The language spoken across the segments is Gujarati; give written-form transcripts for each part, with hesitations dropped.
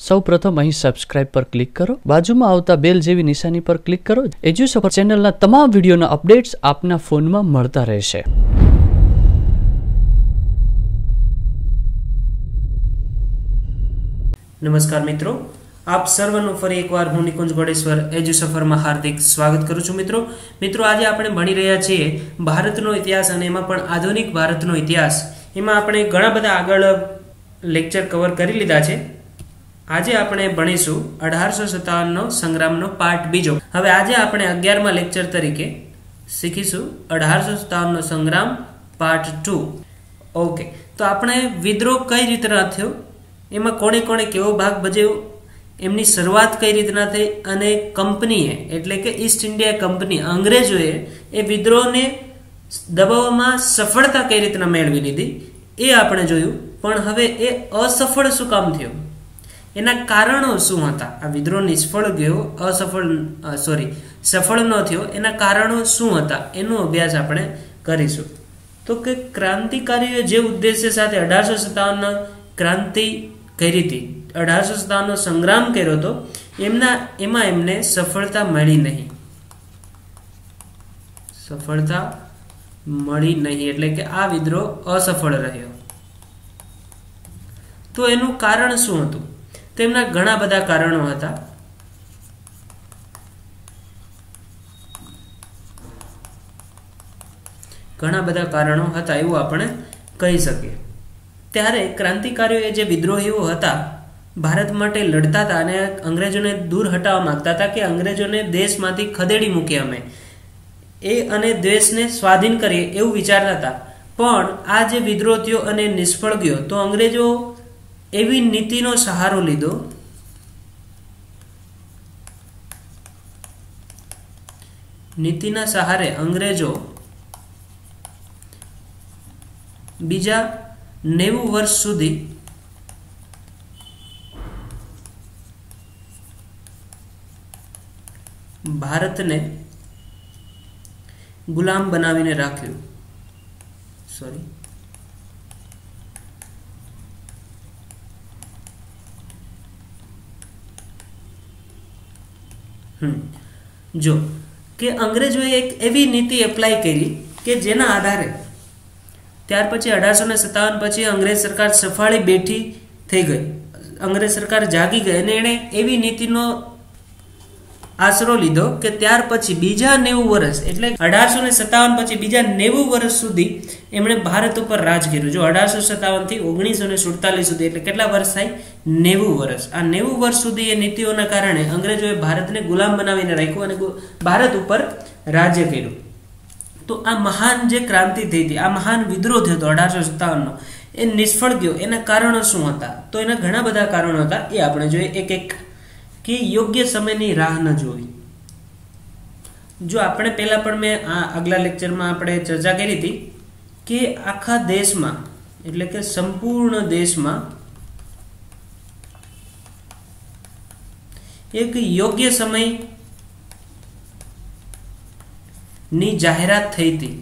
સૌપ્રથમ અહીં સબસ્ક્રાઇબ પર ક્લિક કરો, બાજુમાં આવતા બેલ જેવી નિશાની પર ક્લિક કરો. એજ્યુસફર ચેનલના તમામ વિડીયોના અપડેટ્સ આપના ફોનમાં મળતા રહેશે. નમસ્કાર મિત્રો, આપ સર્વનું ફરી એકવાર હું નિકુંજ ગોડેશ્વર એજ્યુસફરમાં હાર્દિક સ્વાગત કરું છું. મિત્રો આજે આપણે ભણી રહ્યા છીએ ભારતનો ઇતિહાસ અને એમાં પણ આધુનિક ભારતનો ઇતિહાસ. એમાં આપણે ઘણા બધા આગળ લેક્ચર કવર કરી લીધા છે. આજે આપણે ભણીશું 1857નો સંગ્રામનો પાર્ટ બીજો. હવે આજે આપણે 11મા લેક્ચર તરીકે શીખીશું 1857નો સંગ્રામ પાર્ટ 2. ઓકે, તો આપણે વિદ્રોહ કઈ રીતના થયો, એમાં કોણે કોણે કેવો ભાગ ભજવ્યો, એમની શરૂઆત કઈ રીતના થઈ અને કંપનીએ એટલે કે ઈસ્ટ ઇન્ડિયા કંપની અંગ્રેજોએ એ વિદ્રોહને દબાવવામાં સફળતા કઈ રીતના મેળવી લીધી એ આપણે જોયું. પણ હવે એ અસફળ શું કામ થયો, એના કારણો શું હતા? આ વિદ્રોહ નિષ્ફળ ગયો, સફળ ન થયો, એના કારણો શું હતા એનો અભ્યાસ આપણે કરીશું. તો કે ક્રાંતિકારીઓએ જે ઉદ્દેશ્ય સાથે 1857 ક્રાંતિ કરી હતી, 1857નો સંગ્રામ કર્યો હતો, એમાં એમને સફળતા મળી નહીં. સફળતા મળી નહીં એટલે કે આ વિદ્રોહ અસફળ રહ્યો. તો એનું કારણ શું હતું? તેમના ઘણા બધા કારણો હતા. ઘણા બધા કારણો હતા એવું આપણે કહી શકીએ. ત્યારે ક્રાંતિકારીઓ જે વિદ્રોહીઓ હતા ભારત માટે લડતા હતા અને અંગ્રેજોને દૂર હટાવવા માંગતા હતા કે અંગ્રેજોને દેશમાંથી ખદેડી મૂકીએ અમે અને દેશને સ્વાધીન કરીએ એવું વિચારતા હતા. પણ આ જે વિદ્રોહ થયો અને નિષ્ફળ ગયો તો અંગ્રેજો એવી નીતિનો સહારો લીધો નીતિના સહારે અંગ્રેજો બીજા 90 વર્ષ સુધી ભારતને ગુલામ બનાવીને રાખ્યું. જો કે અંગ્રેજોએ એક એવી નીતિ એપ્લાય કરી કે જેના આધારે ત્યાર પછી 1857 પછી અંગ્રેજ સરકાર સફાળી બેઠી થઈ ગઈ, અંગ્રેજ સરકાર જાગી ગઈ અને એણે એવી નીતિનો આશરો લીધો કે ત્યાર પછી બીજા 90 વર્ષ એટલે 1857 પછી બીજા 90 વર્ષ સુધી એમણે ભારત ઉપર રાજ કર્યું. જો 1857 થી 1947 સુધી એટલે કેટલા વર્ષ થાય? 90 વર્ષ. આ 90 વર્ષ સુધી એ નીતિઓના કારણે અંગ્રેજોએ ભારતને ગુલામ બનાવીને રાખ્યું અને ભારત ઉપર રાજ્ય કર્યું. તો આ મહાન જે ક્રાંતિ થઈ હતી, આ મહાન વિદ્રોહ થયો હતો 1857નો, એ નિષ્ફળ ગયો. એના કારણો શું હતા? તો એના ઘણા બધા કારણો હતા, એ આપણે જોઈએ એક એક. કે યોગ્ય સમયની રાહ ન જોવી. જો આપણે પહેલા પણ મેં આ આગલા લેક્ચરમાં આપણે ચર્ચા કરી હતી કે આખા દેશમાં એટલે કે સંપૂર્ણ દેશમાં એક યોગ્ય સમય ની જાહેરાત થઈ હતી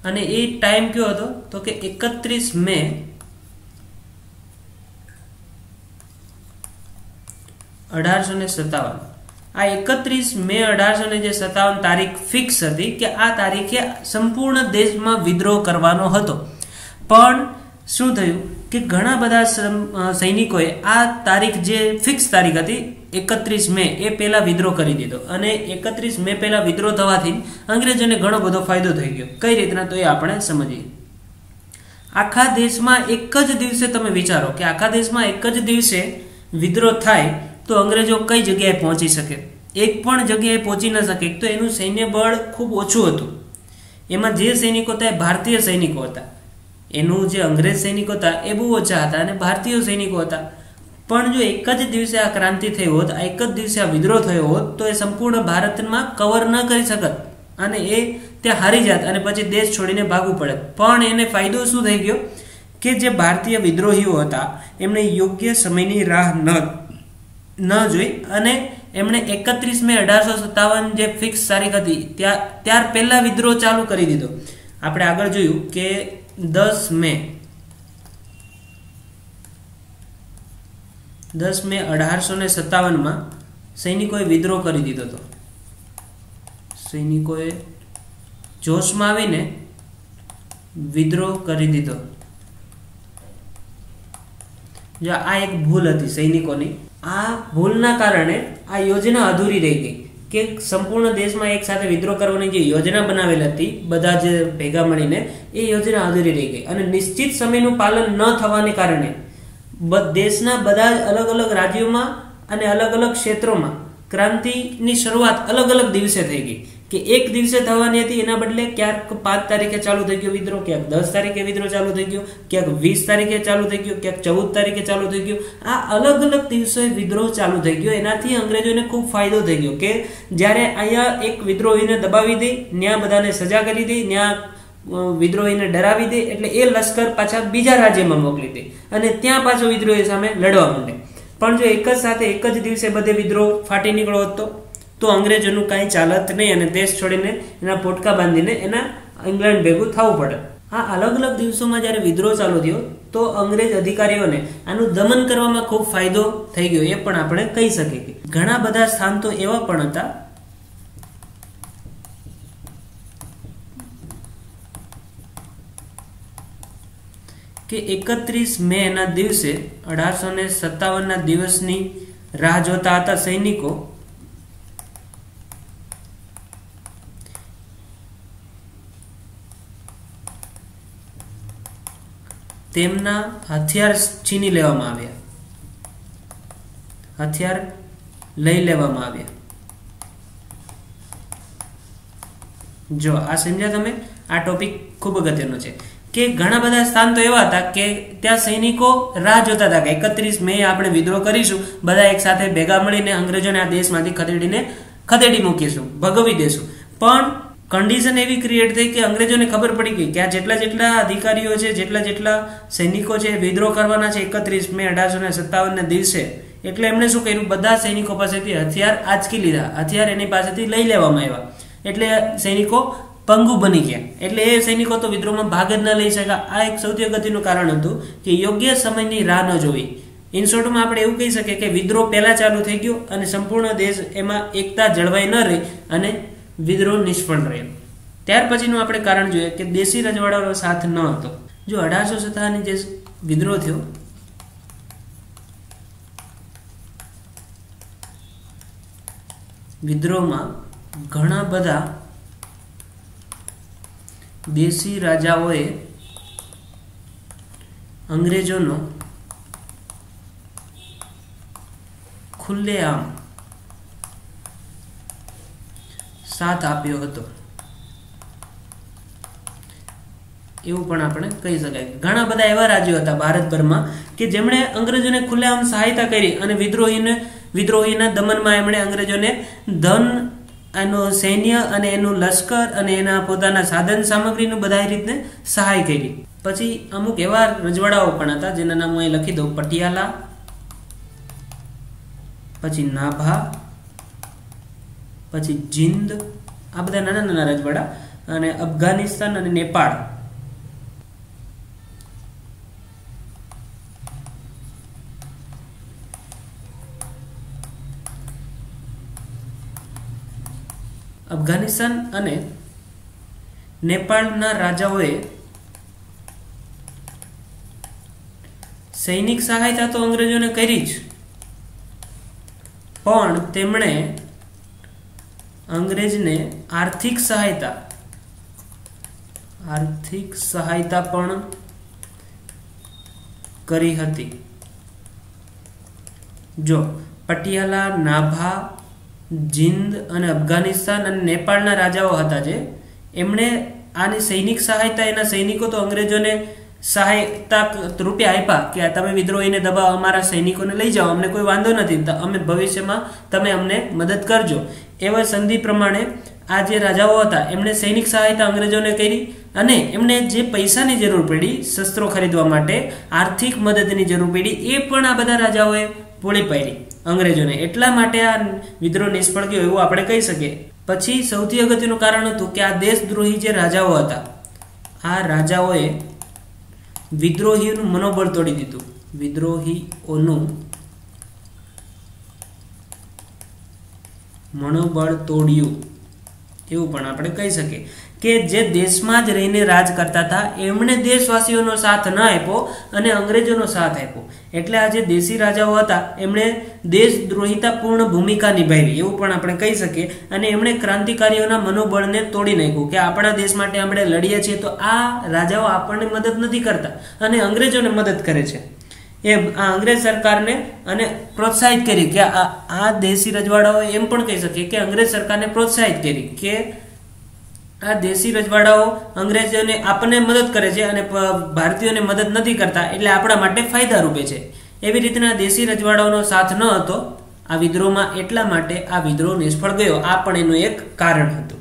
અને એ ટાઈમ કયો હતો? તો કે 31 મે 1857. આ 31 મે 1857 તારીખ ફિક્સ હતી કે આ તારીખે સંપૂર્ણ દેશમાં વિદ્રોહ કરવાનો હતો. પણ શું થયું કે ઘણા બધા સૈનિકોએ આ તારીખ જે ફિક્સ તારીખ હતી 31 મે એ પહેલા વિદ્રોહ કરી દીધો અને 31 મે પહેલા વિદ્રોહ થવાથી અંગ્રેજોને ઘણો બધો ફાયદો થઈ ગયો. કઈ રીતના? તો એ આપણે સમજીએ. આખા દેશમાં એક જ દિવસે, તમે વિચારો કે આખા દેશમાં એક જ દિવસે વિદ્રોહ થાય તો અંગ્રેજો કઈ જગ્યાએ પહોંચી શકે? એક પણ જગ્યાએ પહોંચી ન શકે. તો એનું સૈન્ય બળ ખૂબ ઓછું હતું. એમાં જે સૈનિકો હતા એ ભારતીય સૈનિકો હતા. એનું જે અંગ્રેજ સૈનિકો હતા એ બહુ ઓછા હતા અને ભારતીય સૈનિકો હતા. પણ જો એક જ દિવસે આ ક્રાંતિ થઈ હોત, આ એક જ દિવસે આ વિદ્રોહ થયો હોત તો એ સંપૂર્ણ ભારતમાં કવર ન કરી શકત અને એ ત્યાં હારી જાત અને પછી દેશ છોડીને ભાગવું પડે. પણ એને ફાયદો શું થઈ ગયો કે જે ભારતીય વિદ્રોહીઓ હતા એમને યોગ્ય સમયની રાહ ન જોઈ અને એમણે 31 મે 1857 જે ફિક્સ તારીખ હતી ત્યાર પહેલા વિદ્રોહ ચાલુ કરી દીધો. આપણે આગળ જોયું કે 10 મે 10 મે 1857 સૈનિકોએ વિદ્રોહ કરી દીધો હતો. સૈનિકોએ જોશમાં આવીને વિદ્રોહ કરી દીધો. જો આ એક ભૂલ હતી સૈનિકોની. આ ભૂલના કારણે આ યોજના અધૂરી રહી ગઈ કે સંપૂર્ણ દેશમાં એક સાથે વિદ્રોહ કરવાની જે યોજના બનાવેલી હતી બધા જ ભેગા મળીને, એ યોજના અધૂરી રહી ગઈ અને નિશ્ચિત સમયનું પાલન ન થવાને કારણે દેશના બધા અલગ અલગ રાજ્યોમાં અને અલગ અલગ ક્ષેત્રોમાં ક્રાંતિની શરૂઆત અલગ અલગ દિવસે થઈ ગઈ કે એક દિવસે થવાની હતી એના બદલે ક્યાંક 5 તારીખે ચાલુ થઈ ગયો વિદ્રોહ, ક્યાંક 10 તારીખે વિદ્રોહ ચાલુ થઈ ગયો, ક્યાંક 20 તારીખે ચાલુ થઈ ગયો, ક્યાંક 14 તારીખે ચાલુ થઈ ગયો. આ અલગ અલગ દિવસે વિદ્રોહ ચાલુ થઈ ગયો. એનાથી અંગ્રેજોને ખૂબ ફાયદો થઈ ગયો કે જ્યારે અહીંયા એક વિદ્રોહીને દબાવી દે, ત્યાં બધાને સજા કરી દે, ત્યાં વિદ્રોહીને ડરાવી દે, એટલે એ લશ્કર પાછા બીજા રાજ્યમાં મોકલી દે અને ત્યાં પાછો વિદ્રોહી સામે લડવા માંડે. પણ જો એક જ સાથે એક જ દિવસે બધે વિદ્રોહ ફાટી નીકળો હતો તો અંગ્રેજોનું કાંઈ ચાલત નહીં અને દેશ છોડીને એના પોટકા બાંધીને એના ઇંગ્લેન્ડ ભેગું થવું પડે. આ અલગ અલગ દિવસોમાં જ્યારે વિદ્રોહ ચાલુ થયો તો અંગ્રેજ અધિકારીઓને આનું દમન કરવામાં ખૂબ ફાયદો થઈ ગયો, એ પણ આપણે કહી શકીએ. ઘણા બધા સ્થાન તો એવા પણ હતા કે 31 મે ના દિવસે 1857 ના દિવસની રાહ જોતા હતા સૈનિકો. તેમના હથિયાર છીની લેવામાં આવ્યા, હથિયાર લઈ લેવામાં આવ્યા. જો આ સમજ્યા તમે? આ ટોપિક ખૂબ અગત્યનો છે કે ઘણા બધા સ્થાન તો એવા હતા કે ત્યાં સૈનિકો રાહ જોતા હતા કે 31 મે આપણે વિદ્રોહ કરીશું, બધા એક સાથે ભેગા મળીને અંગ્રેજોને આ દેશમાંથી ખદેડી મૂકીશું, ભગવી દેશું. પણ કન્ડિશન એવી ક્રિએટ થઈ કે અંગ્રેજોને ખબર પડી ગઈ કે આ જેટલા અધિકારીઓ છે, જેટલા સૈનિકો છે વિદ્રોહ કરવાના છે 31 મે 1857 ના દિવસે. એટલે એમણે શું કર્યું, બધા સૈનિકો પાસેથી હથિયાર આંચકી લીધા, હથિયાર એની પાસેથી લઈ લેવામાં આવ્યા. એટલે સૈનિકો પંગુ બની ગયા. એટલે એ સૈનિકો તો વિદ્રોહમાં ભાગ જ ન લઈ શક્યા. આ એક સૌથી અગત્યનું કારણ હતું કે યોગ્ય સમયની રાહ ન જોવી. ઇન શોર્ટમાં આપણે એવું કહી શકીએ કે વિદ્રોહ પહેલા ચાલુ થઈ ગયો અને સંપૂર્ણ દેશ એમાં એકતા જળવાઈ ન રહી અને વિદ્રોહ નિષ્ફળ રહ્યો. ત્યાર પછીનું આપણે કારણ જોઈએ કે દેશી રજવાડાનો સાથ ન હતો. જો 1857 જે વિદ્રોહ થયો, વિદ્રોહમાં ઘણા બધા દેશી રાજાઓએ અંગ્રેજોનો ખુલ્લેઆમ સાથ આપ્યો હતો એવું પણ આપણે કહી શકાય. ઘણા બધા એવા રાજ્યો હતા ભારતભરમાં કે જેમણે અંગ્રેજોને ખુલ્લેઆમ સહાયતા કરી અને વિદ્રોહીના દમનમાં એમણે અંગ્રેજોને ધન, એનું સૈન્ય અને એનું લશ્કર અને એના પોતાના સાધન સામગ્રીનું બધા રીતને સહાય કરી. પછી અમુક એવા રજવાડાઓ પણ હતા જેના નામ હું અહીં લખી દઉં: પટિયાલા, પછી નાભા, પછી જીંદ, આ બધા નાના નાના રજવાડા, અને અફઘાનિસ્તાન અને નેપાળ. અફઘાનિસ્તાન અને નેપાળના રાજાઓએ સૈનિક સહાયતા તો અંગ્રેજોને કરી જ, પણ તેમણે અંગ્રેજને આર્થિક સહાયતા પણ કરી હતી. જો પટિયાલા, નાભા, જીંદ અને અફઘાનિસ્તાન અને નેપાળના રાજાઓ હતા જે એમણે આની સૈનિક સહાયતા, એના સૈનિકો તો અંગ્રેજોને સહાયતા રૂપિયા આપ્યા કે તમે વિદ્રોહીને દબાવો, અમારા સૈનિકોને લઈ જાઓ, અમને કોઈ વાંધો નથી, અમે ભવિષ્યમાં તમે અમને મદદ કરજો. એવા સંધિ પ્રમાણે આ જે રાજાઓ હતા એમણે સૈનિક સહાયતા અંગ્રેજોને કરી અને એમને જે પૈસાની જરૂર પડી શસ્ત્રો ખરીદવા માટે, આર્થિક મદદની જરૂર પડી, એ પણ આ બધા રાજાઓએ પૂરી પાડી અંગ્રેજોને. એટલા માટે આ વિદ્રોહ નિષ્ફળ ગયો એવું આપણે કહી શકીએ. પછી સૌથી અગત્યનું કારણ હતું કે આ દેશદ્રોહી જે રાજાઓ હતા, આ રાજાઓએ વિદ્રોહીઓનું મનોબળ તોડી દીધું. વિદ્રોહીઓનું મનોબળ તોડ્યું, એવું પણ આપણે કહી શકીએ કે જે દેશમાં જ રહીને રાજ કરતા હતા એમણે દેશવાસીઓનો સાથ ન આપ્યો અને અંગ્રેજોનો સાથ આપ્યો, એટલે આ જે દેશી રાજાઓ હતા એમણે દેશદ્રોહિતાપૂર્ણ ભૂમિકા નિભાવી, એવું પણ આપણે કહી શકીએ. અને એમણે ક્રાંતિકારીઓના મનોબળને તોડી નાખ્યું કે આપણા દેશ માટે આપણે લડીએ છીએ તો આ રાજાઓ આપણને મદદ નથી કરતા અને અંગ્રેજોને મદદ કરે છે. એમ આ અંગ્રેજ સરકારને અને પ્રોત્સાહિત કરી કે આ દેશી રજવાડાઓ એમ પણ કહી શકીએ કે અંગ્રેજ સરકારને પ્રોત્સાહિત કરી કે આ દેશી રજવાડાઓ અંગ્રેજોને આપણને મદદ કરે છે અને ભારતીયોને મદદ નથી કરતા, એટલે આપણા માટે ફાયદા રૂપે છે. એવી રીતના દેશી રજવાડાઓનો સાથ ન હતો આ વિદ્રોહમાં, એટલા માટે આ વિદ્રોહ નિષ્ફળ ગયો. આ પણ એનું એક કારણ હતું.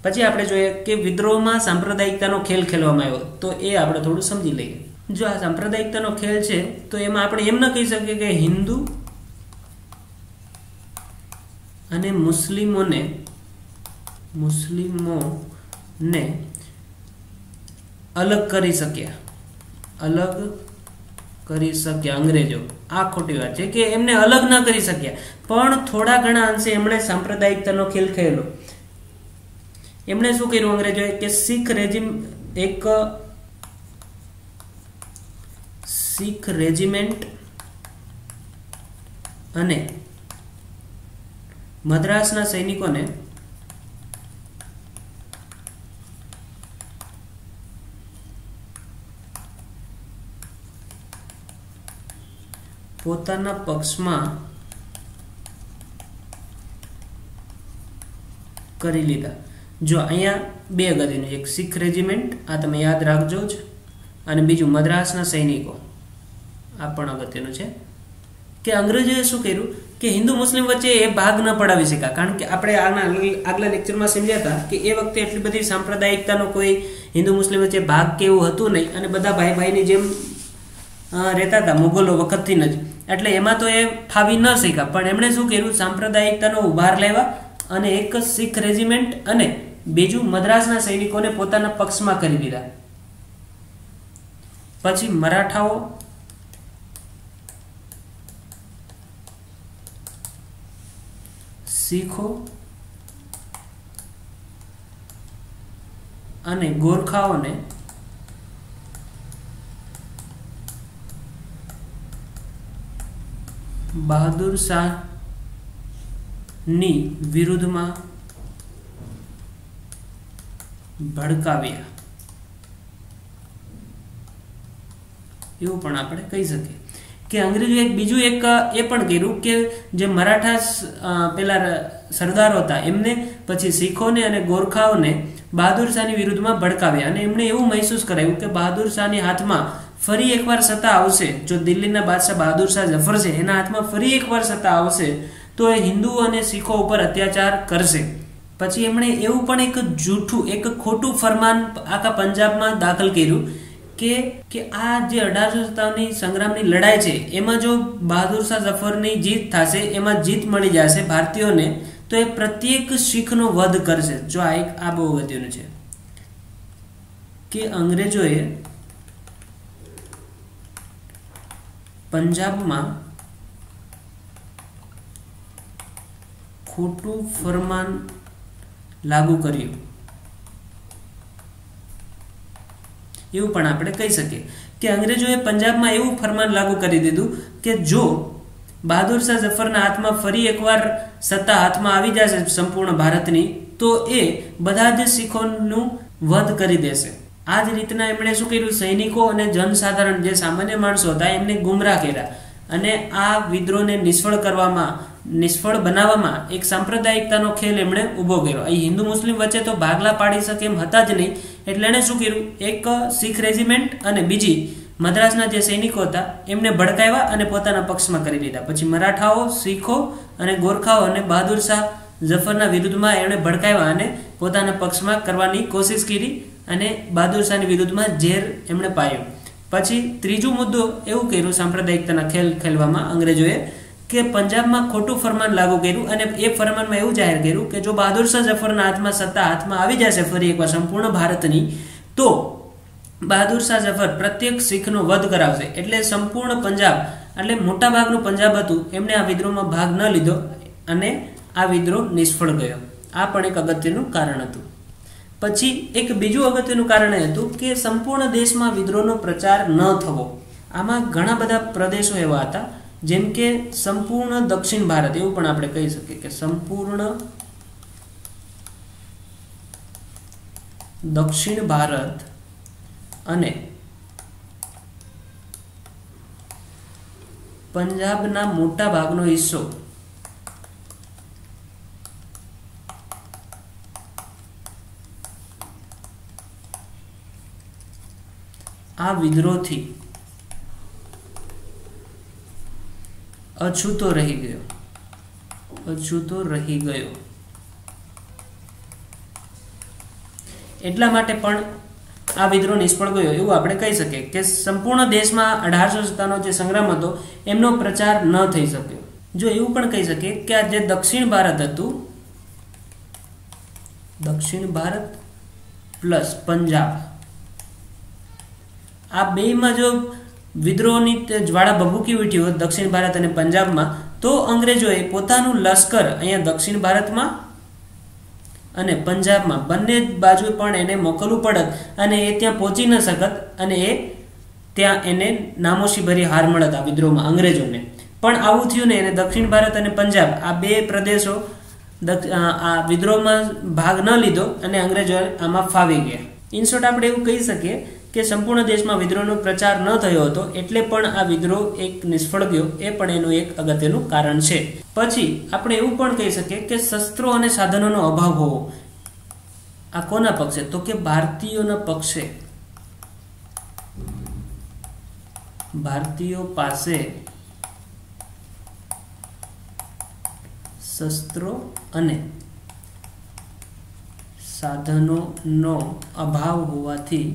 પછી આપણે જોઈએ કે વિદ્રોહમાં સાંપ્રદાયિકતાનો ખેલ ખેલવામાં આવ્યો, તો એ આપણે થોડું સમજી લઈએ. જો આ સાંપ્રદાયિકતાનો ખેલ છે તો એમાં આપણે એમ ન કહી શકીએ કે હિન્દુ અને મુસ્લિમોને અલગ કરી શક્યા અંગ્રેજો. આ ખોટી વાત છે કે એમને અલગ ના કરી શક્યા, પણ થોડા ઘણા અંશે એમણે સાંપ્રદાયિકતાનો ખેલ ખેલો. એમણે શું કર્યું અંગ્રેજોએ કે શીખ રેજિમેન્ટ અને મદ્રાસના સૈનિકોને પોતાના પક્ષમાં કરી લીધા. જો અહીંયા બે અગત્યનું, એક શીખ રેજિમેન્ટ, આ તમે યાદ રાખજો જ, અને બીજું મદ્રાસના સૈનિકો, આ પણ અગત્યનું છે કે અંગ્રેજોએ શું કર્યું કે હિન્દુ મુસ્લિમ વચ્ચે એ ભાગ ન પડાવી શક્યા. કારણ કે આપણે આગલા લેક્ચરમાં સમજ્યા હતા કે એ વખતે એટલી બધી સાંપ્રદાયિકતાનો કોઈ હિન્દુ મુસ્લિમ વચ્ચે ભાગ કે એવું હતું નહીં, અને બધા ભાઈ ભાઈની જેમ રહેતા હતા મુગલો વખતથી જ, એટલે એમાં તો એ ફાવી ન શક્યા. પણ એમણે શું કર્યું, સાંપ્રદાયિકતાનો ઉભાર લેવા અને એક શીખ રેજિમેન્ટ અને બીજું મદ્રાસના સૈનિકોને પોતાના પક્ષમાં કરી દીધા. પછી મરાઠાઓ શીખો અને ગોરખાઓને બહાદુર શાહની વિરુદ્ધમાં ભડકાવ્યા, એવું પણ આપણે કહી શકીએ કે અંગ્રેજોએ બીજું એક એ પણ કર્યું કે જે મરાઠા પેલા સરદારો હતા એમને પછી શીખોને અને ગોરખાઓને બહાદુર શાહની વિરુદ્ધમાં ભડકાવ્યા, અને એમણે એવું મહેસૂસ કરાયું કે બહાદુર શાહની હાથમાં ફરી એકવાર સત્તા આવશે, જો દિલ્હીના બાદશાહ બહાદુર શાહ જફર છે એના હાથમાં ફરી એકવાર સત્તા આવશે તો એ હિન્દુ અને શીખો ઉપર અત્યાચાર કરશે. પછી એમણે એવું પણ એક જૂઠું, એક ખોટું ફરમાન આખા પંજાબમાં દાખલ કર્યું કે આ જે 1857ની સંગ્રામની લડાઈ છે એમાં જો બહાદુર શાહ જફરની જીત થશે, એમાં જીત મળી જશે ભારતીયોને, તો એ પ્રત્યેક શીખનો વધ કરશે. જો આ બહુ અગત્યનું છે કે અંગ્રેજોએ પંજાબમાં ખોટું ફરમાન લાગુ કર્યું, એવું પણ આપણે કહી શકીએ કે અંગ્રેજોએ પંજાબમાં એવું ફરમાન લાગુ કરી દીધું કે જો બહાદુર શાહ જફરના હાથમાં ફરી એકવાર સત્તા હાથમાં આવી જશે સંપૂર્ણ ભારતની, તો એ બધા જ શીખોનું વધ કરી દેશે. આ જ રીતના એમણે શું કર્યું, સૈનિકો અને જનસાધારણ જે સામાન્ય માણસો હતા એમને ગુમરાહ કર્યા, અને આ વિદ્રોહને નિષ્ફળ બનાવવામાં એક સાંપ્રદાયિકતાનો ખેલ એમણે ઉભો કર્યો. અહીં હિન્દુ મુસ્લિમ વચ્ચે તો ભાગલા પાડી શકે એમ હતા જ નહીં, એટલે એણે શું કર્યું, એક શીખ રેજિમેન્ટ અને બીજી મદ્રાસના જે સૈનિકો હતા એમને ભડકાવ્યા અને પોતાના પક્ષમાં કરી દીધા. પછી મરાઠાઓ, શીખો અને ગોરખાઓ અને બહાદુર શાહ જફરના વિરુદ્ધમાં એમણે ભડકાવ્યા અને પોતાના પક્ષમાં કરવાની કોશિશ કરી, અને બહાદુર શાહની વિરુદ્ધમાં ઝેર એમણે પાયું. પછી ત્રીજું મુદ્દો એવું કર્યું સાંપ્રદાયિકતાના ખેલ ખેલવામાં અંગ્રેજોએ કે પંજાબમાં ખોટું ફરમાન લાગુ કર્યું, અને એ ફરમાનમાં એવું જાહેર કર્યું કે જો બહાદુર શાહ જફરના હાથમાં સત્તા હાથમાં આવી જશે ફરી એકવાર સંપૂર્ણ ભારતની, તો બહાદુર શાહ જફર પ્રત્યેક શીખનો વધ કરાવશે. એટલે સંપૂર્ણ પંજાબ, એટલે મોટા ભાગનું પંજાબ હતું, એમને આ વિદ્રોહમાં ભાગ ન લીધો, અને આ વિદ્રોહ નિષ્ફળ ગયો. આ પણ એક અગત્યનું કારણ હતું. પછી એક બીજું અગત્યનું કારણ એ હતું કે સંપૂર્ણ દેશમાં વિદ્રોહનો પ્રચાર ન થવો. આમાં ઘણા બધા પ્રદેશો એવા હતા, જેમ કે સંપૂર્ણ દક્ષિણ ભારત, એવું પણ આપણે કહી શકીએ કે સંપૂર્ણ દક્ષિણ ભારત અને પંજાબના મોટા ભાગનો હિસ્સો આ વિદ્રોહથી અછૂતો રહી ગયો. એટલા માટે પણ આ વિદ્રોહ નિષ્ફળ ગયો એવું આપણે કહી શકીએ કે સંપૂર્ણ દેશમાં 1857 જે સંગ્રામ હતો એમનો પ્રચાર ન થઈ શક્યો. જો એવું પણ કહી શકીએ કે આ જે દક્ષિણ ભારત હતું, દક્ષિણ ભારત પ્લસ પંજાબ, આ બેમાં જો વિદ્રોહની જ્વાળા ભભૂકી ઉઠી હોત દક્ષિણ ભારત અને પંજાબમાં, તો અંગ્રેજોએ પોતાનું લશ્કર અહીંયા દક્ષિણ ભારતમાં અને પંજાબમાં બંને બાજુ પણ એને મોકલવું પડત અને એ ત્યાં પહોંચી ન શકત અને એ ત્યાં એને નામોશીભરી હાર મળત આ વિદ્રોહમાં અંગ્રેજોને. પણ આવું થયું ને, એને દક્ષિણ ભારત અને પંજાબ આ બે પ્રદેશો આ વિદ્રોહમાં ભાગ ન લીધો અને અંગ્રેજો આમાં ફાવી ગયા. ઇન શોર્ટ આપણે એવું કહી શકીએ કે સંપૂર્ણ દેશમાં વિદ્રોહનો પ્રચાર ન થયો હતો એટલે પણ આ વિદ્રોહ એક નિષ્ફળ ગયો. એ પણ એનું એક અગત્યનું કારણ છે. પછી આપણે એવું પણ કહી શકીએ કે શસ્ત્રો અને સાધનોનો અભાવ હોવો. આ કોના પક્ષે? તો કે ભારતીયોના પક્ષે. ભારતીયો પાસે શસ્ત્રો અને સાધનોનો અભાવ હોવાથી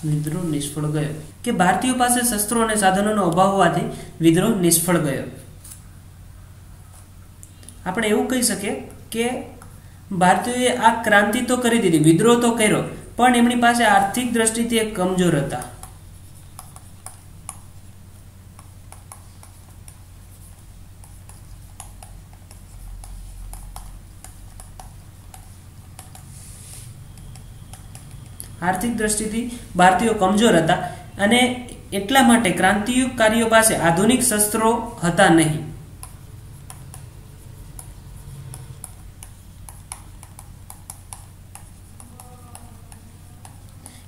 વિદ્રોહ નિષ્ફળ ગયો. કે ભારતીયો પાસે શસ્ત્રો અને સાધનોનો અભાવ હોવાથી વિદ્રોહ નિષ્ફળ ગયો. આપણે એવું કહી શકીએ કે ભારતીયોએ આ ક્રાંતિ તો કરી દીધી, વિદ્રોહ તો કર્યો, પણ એમની પાસે આર્થિક દ્રષ્ટિથી એક કમજોર હતા. આર્થિક દ્રષ્ટિથી ભારતીયો કમજોર હતા અને એટલા માટે ક્રાંતિકારીઓ પાસે આધુનિક શસ્ત્રો હતા નહીં.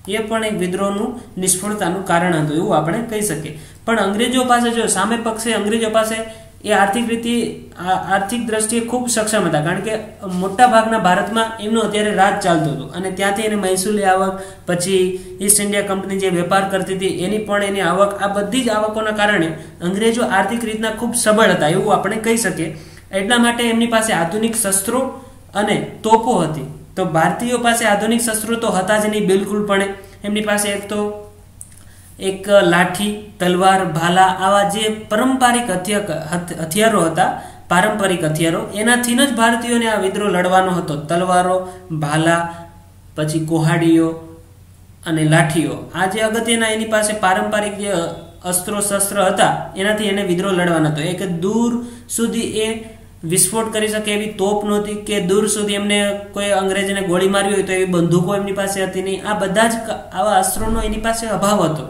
એ પણ એક વિદ્રોહનું નિષ્ફળતાનું કારણ હતું એવું આપણે કહી શકીએ. પણ અંગ્રેજો પાસે જો સામે પક્ષે અંગ્રેજો પાસે એ આર્થિક દ્રષ્ટિએ ખૂબ સક્ષમ હતા, કારણ કે મોટા ભાગના ભારતમાં એમનું અત્યારે રાજ ચાલતું હતું અને ત્યાંથી એને મહેસૂલી આવક, પછી ઈસ્ટ ઇન્ડિયા કંપની જે વેપાર કરતી હતી એની પણ એની આવક, આ બધી જ આવકોના કારણે અંગ્રેજો આર્થિક રીતના ખૂબ સબળ હતા એવું આપણે કહી શકીએ. એટલા માટે એમની પાસે આધુનિક શસ્ત્રો અને તોપો હતી. તો ભારતીયો પાસે આધુનિક શસ્ત્રો તો હતા જ નહીં બિલકુલપણે. એમની પાસે એક લાઠી, તલવાર, ભાલા, આવા જે પારંપરિક હથિયારો હતા, પારંપરિક હથિયારો, એનાથી જ ભારતીયોને આ વિદ્રોહ લડવાનો હતો. તલવારો, ભાલા, પછી કોહાડીઓ અને લાઠીઓ, આ જે અગત્યના એની પાસે પારંપરિક જે અસ્ત્રો શસ્ત્ર હતા એનાથી એને વિદ્રોહ લડવાનો હતો. એક દૂર સુધી એ વિસ્ફોટ કરી શકે એવી તોપ નહોતી કે દૂર સુધી એમને કોઈ અંગ્રેજને ગોળી મારવી હોય તો એવી બંદૂકો એમની પાસે હતી નહીં. આ બધા જ આવા અસ્ત્રોનો એની પાસે અભાવ હતો.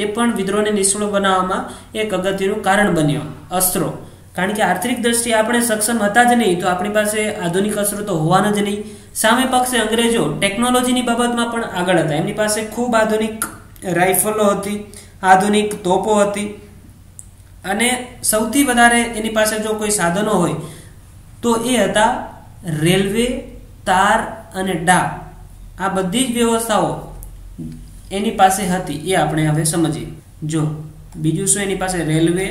એ પણ વિદ્રોહને નિષ્ફળ બનાવવામાં એક અગત્યનું કારણ બન્યો, અસ્ત્રો. કારણ કે આર્થિક દ્રષ્ટિએ આપણે સક્ષમ હતા જ નહીં, તો આપણી પાસે આધુનિક અસ્ત્રો તો હોવાના જ નહીં. સામે પક્ષે અંગ્રેજો ટેકનોલોજીની બાબતમાં પણ આગળ હતા. એમની પાસે ખૂબ આધુનિક રાઇફલો હતી, આધુનિક તોપો હતી અને સૌથી વધારે એની પાસે જો કોઈ સાધનો હોય તો એ હતા રેલવે, તાર અને ડાક. આ બધી જ વ્યવસ્થાઓ એની પાસે હતી. એ આપણે હવે સમજીએ. જો બીજું શું એની પાસે? રેલવે,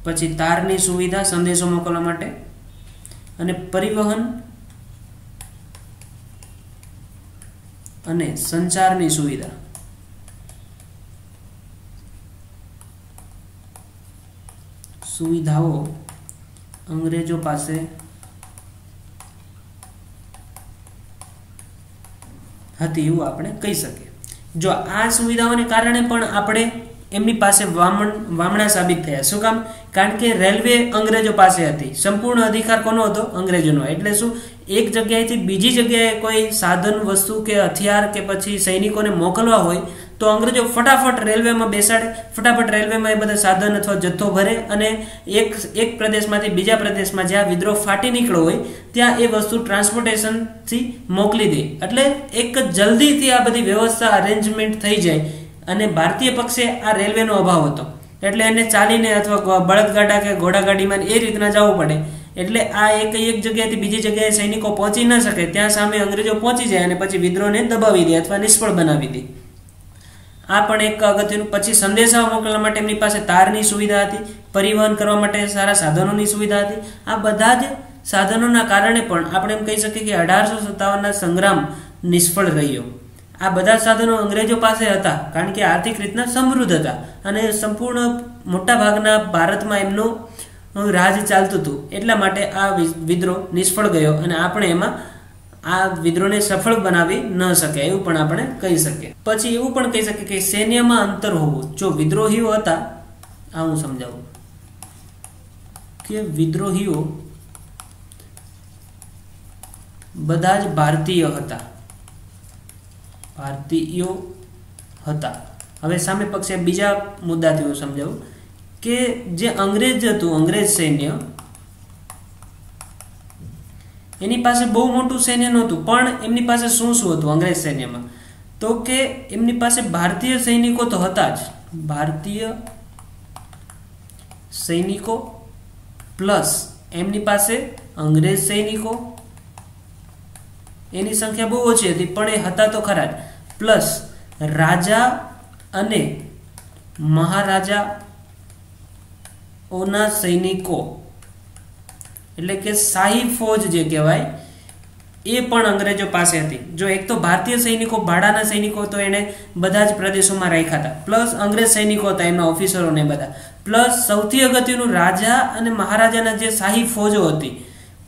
પછી તારની સુવિધા સંદેશો મોકલવા માટે, અને પરિવહન અને સંચારની સુવિધા. સુવિધાઓ અંગ્રેજો પાસે હતી એવું આપણે કહી શકીએ. જો આ સુવિધાઓને કારણે પણ આપણે એમની પાસે વામણા સાબિત થયા. શું કામ? કારણ કે રેલવે અંગ્રેજો પાસે હતી. સંપૂર્ણ અધિકાર કોનો હતો? અંગ્રેજોનો. એટલે શું, એક જગ્યાએથી બીજી જગ્યાએ કોઈ સાધન, વસ્તુ કે હથિયાર કે પછી સૈનિકોને મોકલવા હોય તો અંગ્રેજો ફટાફટ રેલવેમાં બેસાડે, ફટાફટ રેલવેમાં એ બધા સાધન અથવા જથ્થો ભરે અને એક પ્રદેશમાંથી બીજા પ્રદેશમાં જ્યાં વિદ્રોહ ફાટી નીકળ્યો હોય ત્યાં એ વસ્તુ ટ્રાન્સપોર્ટેશનથી મોકલી દે. એટલે એક જલ્દીથી આ બધી વ્યવસ્થા અરેન્જમેન્ટ થઈ જાય. અને ભારતીય પક્ષે આ રેલવેનો અભાવ હતો એટલે એને ચાલીને અથવા બળદગાડા કે ઘોડાગાડીમાં એ રીતના જવું પડે. એટલે આ એક જગ્યાએથી બીજી જગ્યાએ સૈનિકો પહોંચી ન શકે, ત્યાં સામે અંગ્રેજો પહોંચી જાય અને પછી વિદ્રોહને દબાવી દે અથવા નિષ્ફળ બનાવી દે. આ પણ એક અગત્યનું. પછી સંદેશાઓ મોકલવા માટે એમની પાસે તારની સુવિધા હતી, પરિવહન કરવા માટે સારા સાધનોની સુવિધા હતી. આ બધા જ સાધનોના કારણે પણ આપણે એમ કહી શકીએ કે 1857ના સંગ્રામ નિષ્ફળ રહ્યો. આ બધા સાધનો અંગ્રેજો પાસે હતા કારણ કે આર્થિક રીતના સમૃદ્ધ હતા અને સંપૂર્ણ મોટા ભાગના ભારતમાં એમનું રાજ ચાલતું હતું. એટલા માટે આ વિદ્રોહ નિષ્ફળ ગયો અને આપણે એમાં આ વિદ્રોહને સફળ બનાવી ન શકે એવું પણ આપણે કહી શકીએ. પછી એવું પણ કહી શકીએ કે સૈન્યમાં અંતર હોવું. જો વિદ્રોહીઓ હતા, આ હું સમજાવું કે વિદ્રોહીઓ બધા જ ભારતીય હતા. હવે સામે પક્ષે બીજા મુદ્દાથી હું સમજાવું કે જે અંગ્રેજ હતું, અંગ્રેજ સૈન્ય, એની પાસે બહુ મોટું સૈન્ય નહોતું પણ એમની પાસે શું હતું અંગ્રેજ સૈન્યમાં? તો કે એમની પાસે ભારતીય સૈનિકો તો હતા જ, ભારતીય સૈનિકો પ્લસ એમની પાસે અંગ્રેજ સૈનિકો, એની સંખ્યા બહુ ઓછી હતી પણ એ હતા તો ખરા જ, પ્લસ રાજા અને મહારાજાઓના સૈનિકો એટલે કે શાહી ફોજ જે કહેવાય એ પણ અંગ્રેજો પાસે હતી. જો એક તો ભારતીય સૈનિકો, ભાડાના સૈનિકો તો એને બધા જ પ્રદેશોમાં રાખ્યા હતા, પ્લસ અંગ્રેજ સૈનિકો હતા એમના ઓફિસરોને બધા, પ્લસ સૌથી અગત્યનું રાજા અને મહારાજાના જે શાહી ફોજો હતી.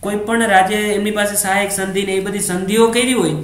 કોઈ પણ રાજ્ય એમની પાસે સહાયક સંધિ ને એ બધી સંધિઓ કરી હોય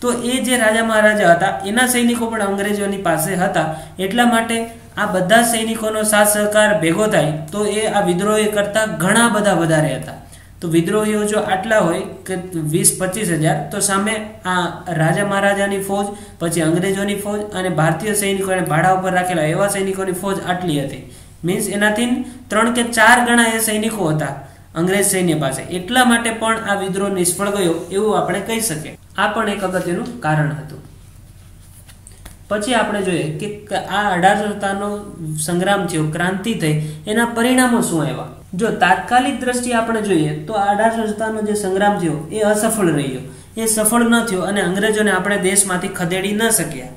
તો એ જે રાજા મહારાજા હતા એના સૈનિકો પણ અંગ્રેજોની પાસે હતા. એટલા માટે આ બધા સૈનિકોનો સાથ સહકાર ભેગો થાય તો એ આ વિદ્રોહી કરતા ઘણા બધા વધારે હતા. તો વિદ્રોહીઓ જો આટલા હોય કે 20-25,000 તો સામે આ રાજા મહારાજાની ફોજ, પછી અંગ્રેજોની ફોજ અને ભારતીય સૈનિકોને ભાડા ઉપર રાખેલા એવા સૈનિકોની ફોજ આટલી હતી. મીન્સ એનાથી 3 કે 4 ગણા એ સૈનિકો હતા અંગ્રેજ સૈન્ય પાસે. એટલા માટે પણ આ વિદ્રોહ નિષ્ફળ ગયો એવું આપણે કહી શકીએ. આ પણ એક અગત્યનું કારણ હતું. પછી આપણે જોઈએ કે આ 1857નો સંગ્રામ થયો, ક્રાંતિ થઈ, એના પરિણામો શું આવ્યા? જો તાત્કાલિક દ્રષ્ટિએ આપણે જોઈએ તો આ 1857નો જે સંગ્રામ થયો એ અસફળ રહ્યો, એ સફળ ન થયો અને અંગ્રેજોને આપણે દેશમાંથી ખદેડી ન શક્યા.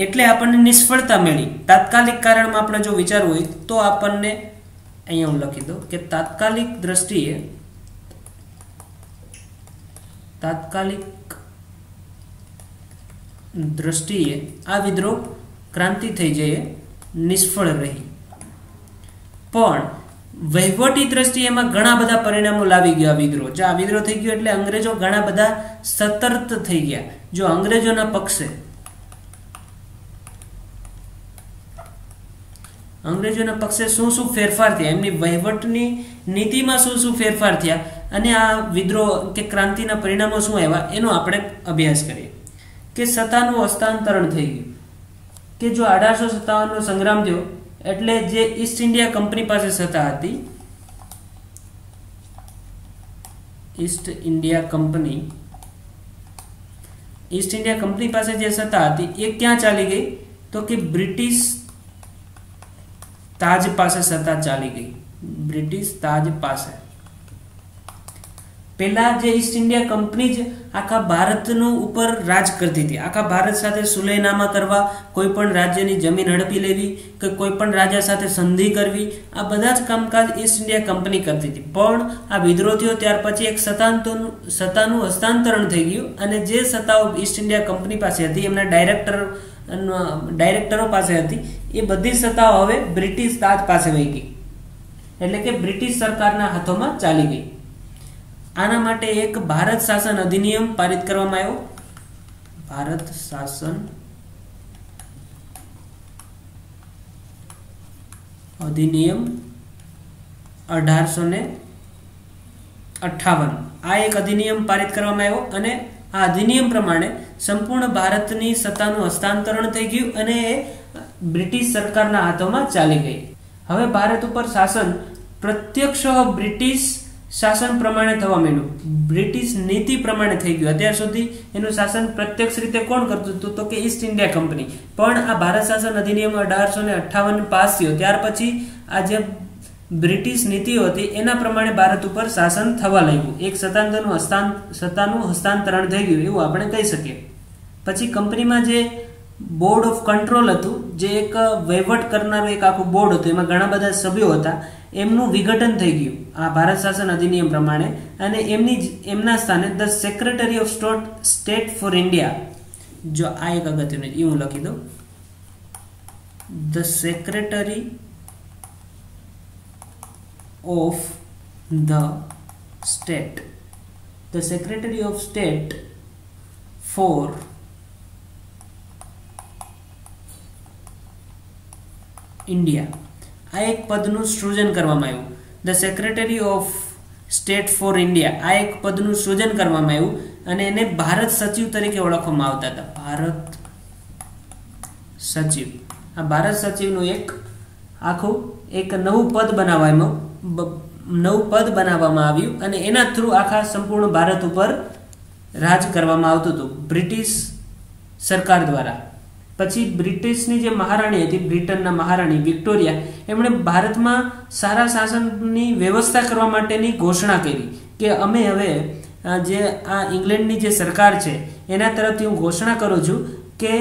એટલે આપણને નિષ્ફળતા મળી. તાત્કાલિક કારણમાં આપણે જો વિચારવું હોય તો આપણને અહીંયા હું લખી દઉં કે તાત્કાલિક દ્રષ્ટિએ આ વિદ્રોહ ક્રાંતિ થઈ જઈએ નિષ્ફળ રહી. પણ વહીવટી દ્રષ્ટિએ એમાં ઘણા બધા પરિણામો લાવી ગયા વિદ્રોહ. જો આ વિદ્રોહ થઈ ગયો એટલે અંગ્રેજો ઘણા બધા સતર્ક થઈ ગયા. જો અંગ્રેજોના પક્ષે શું ફેરફાર થયા, એમની વહીવટની નીતિમાં શું ફેરફાર થયા અને આ વિદ્રોહ કે ક્રાંતિના પરિણામો શું આવ્યા એનો આપણે અભ્યાસ કરીએ. કે સત્તાનું હસ્તાંતરણ થઈ ગયું. કે જો 1857નો સંગ્રામ થયો એટલે જે ઈસ્ટ ઇન્ડિયા કંપની પાસે સત્તા હતી, ઈસ્ટ ઇન્ડિયા કંપની પાસે જે સત્તા હતી એ ક્યાં ચાલી ગઈ? તો કે બ્રિટિશ તાજ પાસે સત્તા ચાલી ગઈ. બ્રિટિશ તાજ પાસે. પહેલા જે ઈસ્ટ ઇન્ડિયા કંપની જ આખા ભારતનું ઉપર રાજ કરતી હતી. આખા ભારત સાથે સુલેહનામા કરવા, કોઈ પણ રાજ્યની જમીન હડપી લેવી કે કોઈ પણ રાજા સાથે સંધિ કરવી, આ બધા જ કામકાજ ઈસ્ટ ઇન્ડિયા કંપની કરતી હતી. પણ આ વિદ્રોહ થયો ત્યાર પછી એક સત્તાનું હસ્તાંતરણ થઈ ગયું અને જે સત્તાઓ ઈસ્ટ ઇન્ડિયા કંપની પાસે હતી, એમના ડાયરેક્ટરો પાસે હતી, એ બધી સત્તાઓ હવે બ્રિટિશ તાજ પાસે વહી ગઈ. એટલે કે બ્રિટિશ સરકારના હાથોમાં ચાલી ગઈ. આના માટે એક ભારત શાસન અધિનિયમ પારિત કરવામાં આવ્યો ભારત શાસન અધિનિયમ 1858 આ એક અધિનિયમ પારિત કરવામાં આવ્યો અને આ અધિનિયમ પ્રમાણે સંપૂર્ણ ભારતની સત્તાનું હસ્તાંતરણ થઈ ગયું અને એ બ્રિટિશ સરકારના હાથોમાં ચાલી ગઈ. હવે ભારત ઉપર શાસન પ્રત્યક્ષ બ્રિટિશ શાસન પ્રમાણે થવા માંડ્યું, બ્રિટિશ નીતિ પ્રમાણે થઈ ગયું. અત્યાર સુધી એનું શાસન પ્રત્યક્ષ રીતે કોણ કરતું હતું તો કે ઈસ્ટ ઇન્ડિયા કંપની. પણ આ ભારત શાસન અધિનિયમ 1858 પાસ થયો ત્યાર પછી આ જે બ્રિટિશ નીતિઓ હતી એના પ્રમાણે ભારત ઉપર શાસન થવા લાગ્યું. એક સત્તાનું હસ્તાંતરણ થઈ ગયું એવું આપણે કહી શકીએ. પછી કંપનીમાં જે બોર્ડ ઓફ કંટ્રોલ હતું, જે એક વહીવટ કરનારું એક આખું બોર્ડ હતું, એમાં ઘણા બધા સભ્યો હતા, એમનું વિઘટન થઈ ગયું આ ભારત શાસન અધિનિયમ પ્રમાણે અને એમના સ્થાને the secretary of state for India, જો આ એક અગત્યનું એ હું લખી દઉં, the secretary of the secretary of state for India આ એક પદનું સૃજન કરવામાં આવ્યું. The secretary of state for India આ એક પદનું સૃજન કરવામાં આવ્યું અને એને ભારત સચિવ તરીકે ઓળખવામાં આવતા હતા. ભારત સચિવ, આ ભારત સચિવનું એક નવું પદ બનાવવામાં આવ્યું અને એના થ્રુ આખા સંપૂર્ણ ભારત ઉપર રાજ કરવામાં આવતું હતું બ્રિટિશ સરકાર દ્વારા. પછી બ્રિટિશની જે મહારાણી હતી, બ્રિટનના મહારાણી વિક્ટોરિયા, એમણે ભારતમાં સારા શાસનની વ્યવસ્થા કરવા માટેની ઘોષણા કરી કે અમે હવે જે આ ઇંગ્લેન્ડની જે સરકાર છે એના તરફથી હું ઘોષણા કરું છું કે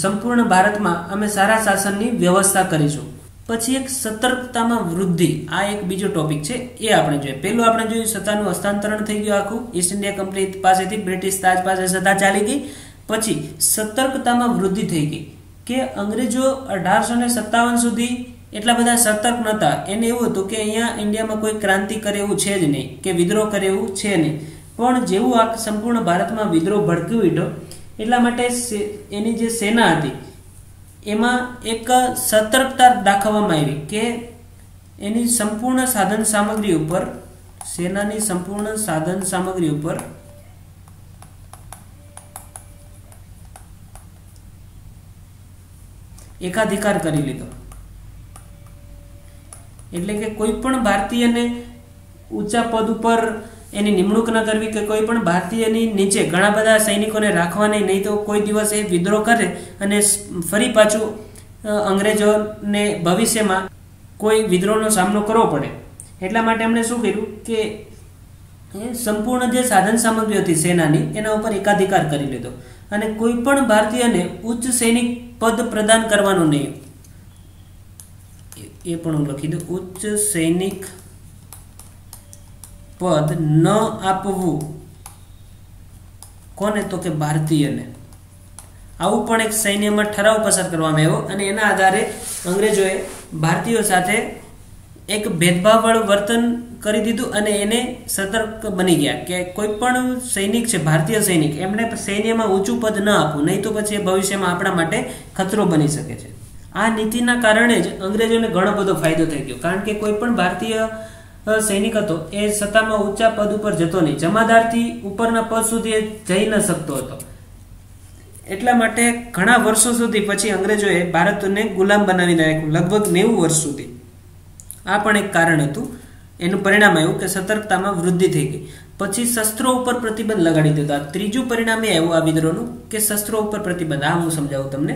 સંપૂર્ણ ભારતમાં અમે સારા શાસનની વ્યવસ્થા કરીશું. પછી એક સતર્કતામાં વૃદ્ધિ, આ એક બીજો ટોપિક છે, એ આપણે જોઈએ. પહેલું આપણે જોયું સત્તાનું હસ્તાંતરણ થઈ ગયું આખું, ઈસ્ટ ઇન્ડિયા કંપની પાસેથી બ્રિટિશ તાજ પાસે સત્તા ચાલી ગઈ. પછી સતર્કતામાં વૃદ્ધિ થઈ ગઈ કે અંગ્રેજો 1857 સુધી એટલા બધા સતર્ક નહોતા. એને એવું હતું કે અહીંયા ઇન્ડિયામાં કોઈ ક્રાંતિ કરે એવું છે જ નહીં, કે વિદ્રોહ કરે એવું છે નહીં. પણ જેવું આ સંપૂર્ણ ભારતમાં વિદ્રોહ ભડકી ઉઠ્યો એટલા માટે એની જે સેના હતી એમાં એક સતર્કતા દાખવવામાં આવી કે એની સંપૂર્ણ સાધન સામગ્રી ઉપર, સેનાની સંપૂર્ણ સાધન સામગ્રી ઉપર એકાધિકાર કરી લીધો. એટલે કે કોઈ પણ ભારતીયને ઊંચા પદ ઉપર એની નિમણૂક ન કરવી કે કોઈ પણ ભારતીયની નીચે ઘણા બધા સૈનિકોને રાખવા નહીં, તો કોઈ દિવસ એ વિદ્રોહ કરે અને ફરી પાછું અંગ્રેજોને ભવિષ્યમાં કોઈ વિદ્રોહનો સામનો કરવો પડે. એટલા માટે એમણે શું કર્યું કે સંપૂર્ણ જે સાધન સામગ્રી હતી સેનાની એના ઉપર એકાધિકાર કરી લીધો અને કોઈ પણ ભારતીયને ઉચ્ચ સૈનિક પદ પ્રદાન કરવાનું નહીં. એ પણ હું લખી દઉં, ઉચ્ચ સૈનિક પદ ન આપવું. કોને? તો કે ભારતીયને. આવું પણ એક સૈન્યમાં ઠરાવ પસાર કરવામાં આવ્યો અને એના આધારે અંગ્રેજોએ ભારતીયો સાથે એક ભેદભાવવાળું વર્તન કરી દીધું અને એને સતર્ક બની ગયા કે કોઈ પણ સૈનિક છે, ભારતીય સૈનિક, એમને સૈન્યમાં ઊંચું પદ ન આપવું, નહીં તો પછી ભવિષ્યમાં આપણા માટે ખતરો બની શકે છે. આ નીતિના કારણે જ અંગ્રેજોને ઘણો બધો ફાયદો થઈ ગયો, કારણ કે કોઈ પણ ભારતીય સૈનિક હતો એ સત્તામાં ઊંચા પદ ઉપર જતો નહીં, જમાદારથી ઉપરના પદ સુધી જઈ ન શકતો હતો. એટલા માટે ઘણા વર્ષો સુધી પછી અંગ્રેજોએ ભારતને ગુલામ બનાવી નાખ્યું, લગભગ 90 વર્ષ સુધી. આ પણ એક કારણ હતું. એનું પરિણામ આવ્યું કે સતર્કતામાં વૃદ્ધિ થઈ ગઈ. પછી શસ્ત્રો ઉપર પ્રતિબંધ લગાડી દીધો. ત્રીજું પરિણામ એ આવ્યું આ વિદ્રોહનું કે શસ્ત્રો ઉપર પ્રતિબંધ. આ હું સમજાવું તમને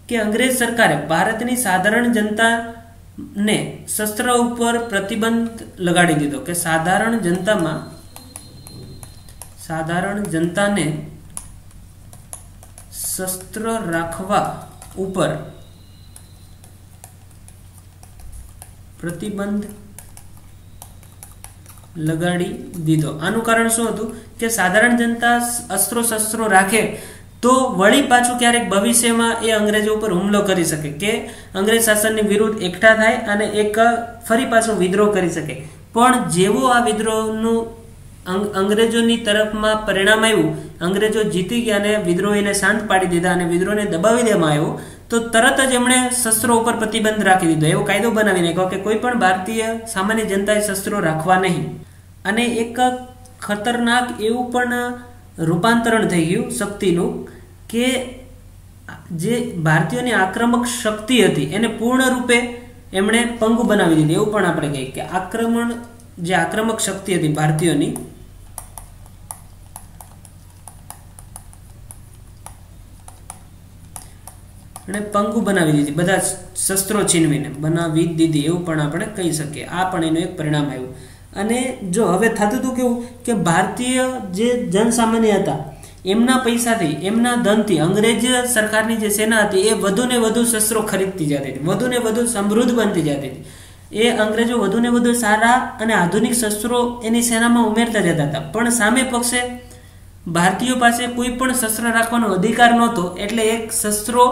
કે અંગ્રેજ સરકારે ભારતની સાધારણ જનતાને શસ્ત્ર ઉપર પ્રતિબંધ લગાડી દીધો કે સાધારણ જનતાને શસ્ત્ર રાખવા ઉપર પ્રતિબંધ લગાડી દીધો. આનું કારણ શું હતું કે સાધારણ જનતા શસ્ત્રો રાખે તો વળી પાછું ક્યારેક ભવિષ્યમાં એ અંગ્રેજો ઉપર હુમલો કરી શકે, કે અંગ્રેજ શાસનની વિરુદ્ધ એકઠા થાય અને એક ફરી પાછો વિદ્રોહ કરી શકે. પણ જેવો આ વિદ્રોહનું અંગ્રેજોની તરફમાં પરિણામ આવ્યું, અંગ્રેજો જીતી ગયા અને વિદ્રોહીને શાંત પાડી દીધા અને વિદ્રોહને દબાવી દેવામાં આવ્યો, તો તરત જ એમણે શસ્ત્રો ઉપર પ્રતિબંધ રાખી દીધો. એવો કાયદો બનાવી નાખ્યો કે કોઈ પણ ભારતીય સામાન્ય જનતાએ શસ્ત્રો રાખવા નહીં. અને એક ખતરનાક એવું પણ રૂપાંતરણ થઈ ગયું શક્તિનું કે જે ભારતીયોની આક્રમક શક્તિ હતી એને પૂર્ણ રૂપે એમણે પંગુ બનાવી દીધી. એવું પણ આપણે કહીએ કે આક્રમક શક્તિ હતી ભારતીયોની અને પંગુ બનાવી દીધી, બધા શસ્ત્રો છીનવીને બનાવી દીધી, એવું પણ આપણે કહી શકીએ. આ પણ એનું એક પરિણામ આવ્યું. અને જો હવે થતું હતું કેવું કે ભારતીય જે જનસામાન્ય હતા એમના પૈસાથી, એમના ધનથી અંગ્રેજ સરકારની જે સેના હતી એ વધુ ને વધુ શસ્ત્રો ખરીદતી જતી હતી, વધુ ને વધુ સમૃદ્ધ બનતી જતી હતી. એ અંગ્રેજો વધુ ને વધુ સારા અને આધુનિક શસ્ત્રો એની સેનામાં ઉમેરતા જતા હતા. પણ સામે પક્ષે ભારતીયો પાસે કોઈ પણ શસ્ત્ર રાખવાનો અધિકાર નહોતો, એટલે એક શસ્ત્રો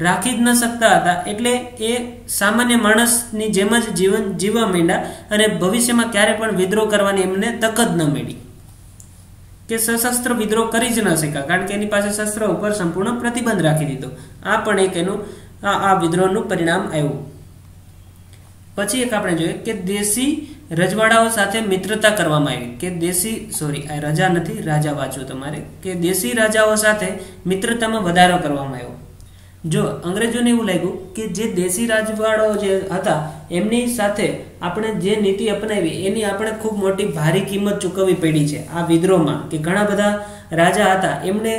રાખી જ ન શકતા હતા. એટલે એ સામાન્ય માણસની જેમ જ જીવન જીવવા માંડ્યા અને ભવિષ્યમાં ક્યારે પણ વિદ્રોહ કરવાની એમને તક જ ન મળી કે સશસ્ત્ર વિદ્રોહ કરી જ ન શક્યા, કારણ કે એની પાસે શસ્ત્ર ઉપર સંપૂર્ણ પ્રતિબંધ રાખી દીધો. આ પણ એક એનું આ વિદ્રોહનું પરિણામ આવ્યું. પછી એક આપણે જોઈએ કે દેશી રજવાડાઓ સાથે મિત્રતા કરવામાં આવી, કે રજા નથી, રાજા વાંચવું તમારે, કે દેશી રાજાઓ સાથે મિત્રતામાં વધારો કરવામાં આવ્યો. જો અંગ્રેજોને એવું લાગ્યું કે જે દેશી રાજવાડાઓ જે હતા એમની સાથે આપણે જે નીતિ અપનાવી એની આપણે ખૂબ મોટી ભારી કિંમત ચૂકવવી પડી છે આ વિદ્રોહમાં. કે ઘણા બધા રાજા હતા એમણે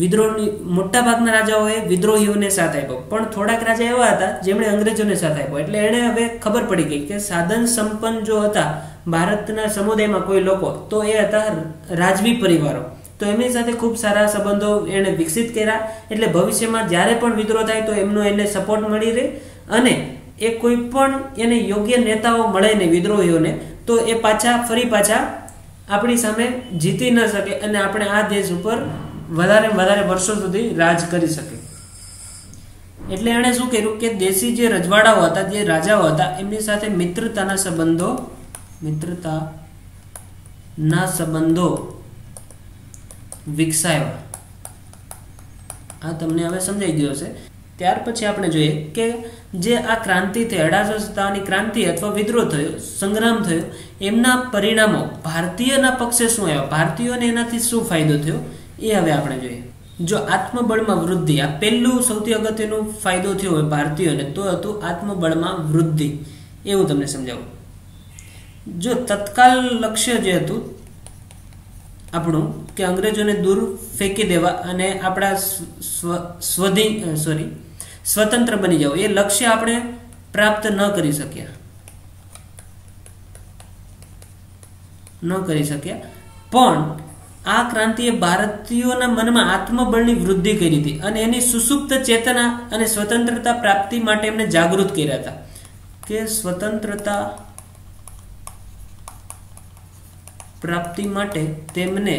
વિદ્રોહની, મોટા ભાગના રાજાઓએ વિદ્રોહીઓને સાથ આપ્યો, પણ થોડાક રાજા એવા હતા જેમણે અંગ્રેજોને સાથ આપ્યો. એટલે એણે હવે ખબર પડી ગઈ કે સાધન સંપન્ન જો હતા ભારતના સમુદાયમાં કોઈ લોકો, તો એ હતા રાજવી પરિવારો. તો એમની સાથે ખૂબ સારા સંબંધો એને વિકસિત કર્યા. એટલે ભવિષ્યમાં જ્યારે પણ વિદ્રોહ થાય તો એમનો એને સપોર્ટ મળી રહે અને એ કોઈ પણ એને યોગ્ય નેતાઓ મળે ને વિદ્રોહીઓને, તો એ ફરી પાછા આપણી સામે જીતી ન શકે અને આપણે આ દેશ ઉપર વધારે વર્ષો સુધી રાજ કરી શકે. એટલે એણે શું કર્યું કે દેશી જે રજવાડાઓ હતા, જે રાજાઓ હતા, એમની સાથે મિત્રતાના સંબંધો વિકસાવ્યા. આ તમને હવે સમજાઈ ગયો હશે. ત્યાર પછી આપણે જોઈએ કે જે આ ક્રાંતિ થઈ, 1857 ક્રાંતિ અથવા વિદ્રોહ થયો, સંગ્રામ થયો, એમના પરિણામો ભારતીયના પક્ષે શું આવ્યા, ભારતીયોને એનાથી શું ફાયદો થયો એ હવે આપણે જોઈએ. જો આત્મબળમાં વૃદ્ધિ, આ પહેલું સૌથી અગત્યનો ફાયદો થયો હોય ભારતીયોને તો હતું આત્મબળમાં વૃદ્ધિ. એવું તમને સમજાવું. જો તત્કાલ લક્ષ્ય જે હતું આપણું કે અંગ્રેજોને દૂર ફેંકી દેવા અને આપણા સ્વતંત્ર બની જવું, એ લક્ષ્ય આપણે પ્રાપ્ત ન કરી શક્યા. પણ આ ક્રાંતિએ ભારતીયોના મનમાં આત્મબળની વૃદ્ધિ કરી હતી અને એની સુસુપ્ત ચેતના અને સ્વતંત્રતા પ્રાપ્તિ માટે એમને જાગૃત કર્યા હતા. કે સ્વતંત્રતા પ્રાપ્તિ માટે તેમને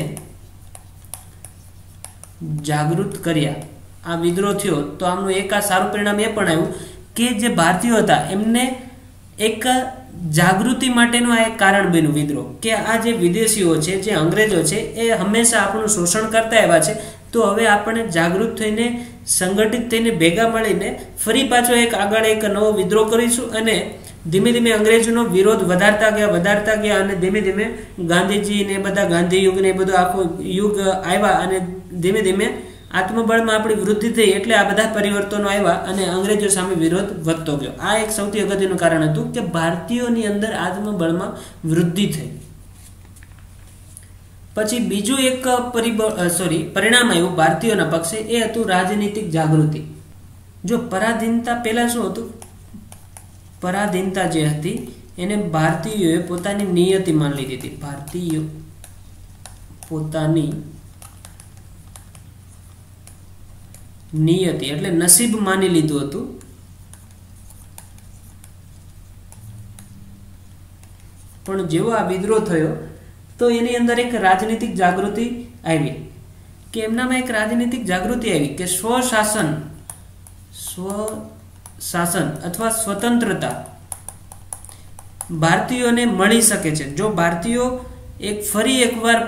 જાગૃત કર્યા. આ વિદ્રોહ થયો તો આમનું એક આ સારું પરિણામ એ પણ આવ્યું કે જે ભારતીયો હતા એમને એક જાગૃતિ માટેનું આ એક કારણ બન્યું વિદ્રોહ, કે આ જે વિદેશીઓ છે, જે અંગ્રેજો છે, એ હંમેશા આપણું શોષણ કરતા આવ્યા છે. તો હવે આપણે જાગૃત થઈને સંગઠિત થઈને ભેગા મળીને ફરી પાછો આગળ એક નવો વિદ્રોહ કરીશું અને ધીમે ધીમે અંગ્રેજોનો વિરોધ વધારતા ગયા અને ધીમે ધીમે ગાંધીજી ને બધા ગાંધી યુગ ને બધું આખો યુગ આવ્યા અને ધીમે ધીમે આત્મબળમાં આપણી વૃદ્ધિ થઈ. એટલે આ બધા પરિવર્તનો આવ્યા અને અંગ્રેજો સામે વિરોધ વધતો ગયો. આ એક સૌથી અગત્યનું કારણ હતું કે ભારતીયોની અંદર આત્મબળમાં વૃદ્ધિ થઈ. પછી બીજું એક પરિણામ આવ્યું ભારતીયોના પક્ષે, એ હતું રાજનીતિક જાગૃતિ. જો પરાધીનતા પહેલા શું હતું, પરાધીનતા જે હતી એને ભારતીયોએ પોતાની નિયતિ માની લીધી હતી. ભારતીયો પોતાની નિયતિ એટલે નસીબ માની લીધું હતું. પણ જેવો આ વિદ્રોહ થયો તો એની અંદર એક રાજનીતિક જાગૃતિ આવી, કે એમનામાં એક રાજનીતિક જાગૃતિ આવી કે સ્વશાસન અથવા સ્વતંત્રતા ભારતીયોને મળી શકે છે જો ભારતીયો ફરી એકવાર